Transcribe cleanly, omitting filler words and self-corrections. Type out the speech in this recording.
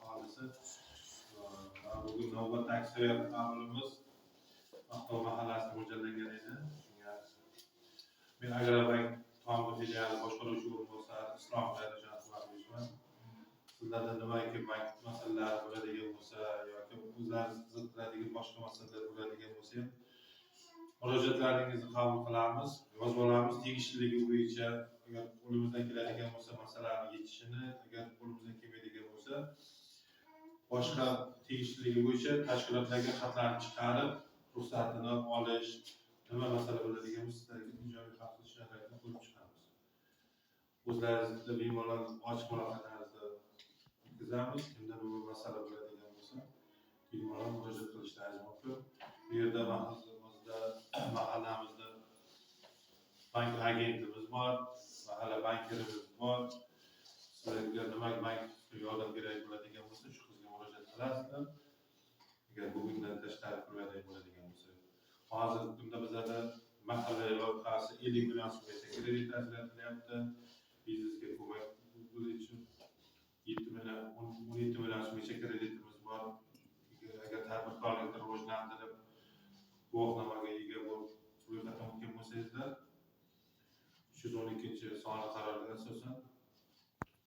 aholisi bugun navbatdagi aksariyat qabulimiz Aqto'be mahallasiga mo'ljallangan edi. Shunga men Agrobank Tombo filiali boshqaruvchi o'rinbosari Islom Xayrixo'jayev. Sizlarda nimaiki bank masalalari bo'ladigan bo'lsa yoki o'zlaringizni qiziqtiradigan boshqa masalalar bo'ladigan bo'lsa ham murojaatlaringizni qabul qilamiz, yozib olamiz. Tegishliligi bo'yicha agar qo'limizdan keladigan bo'lsa masalani yechishini, agar qo'limizdan kelmaydigan bo'lsa boshqa tegishliligi bo'yicha tashkilotlarga xatlarni chiqarib ruxsatini olish, nima masala bo'ladigan bo'lsa sizlarga ijobiy hal qilishlarini ko'rib chiqamiz. O'zlaringizda bemalol ochiq muloqotlarimizni o'tkazamiz. Kimda nima masala bo'ladigan bo'lsa bemalol murojaat qilishlaringiz mumkin. Bu yerda mahallamizda bank agentimiz bor, mahalla bankirimiz bor. Sizlarga nima bank yordam kerak bo'ladigan bo'lsa shu qizga murojaat qilasizlar. Agar bugundan tashqari qiladigan bo'ladigan bo'lsa. Hozirgi kunda bizlarda mahalla loyihasi 50 million so'mgacha kredit ajratilyapti. Biznesga ko'mak bo'lish uchun 17 million so'mgacha kreditimiz bor. Agar tadbirkorlikni rivojlantirib guvohnomaga ega bo'lib ro'yxatdan o'tgan bo'lsangizlar 312-soni qaroriga asosan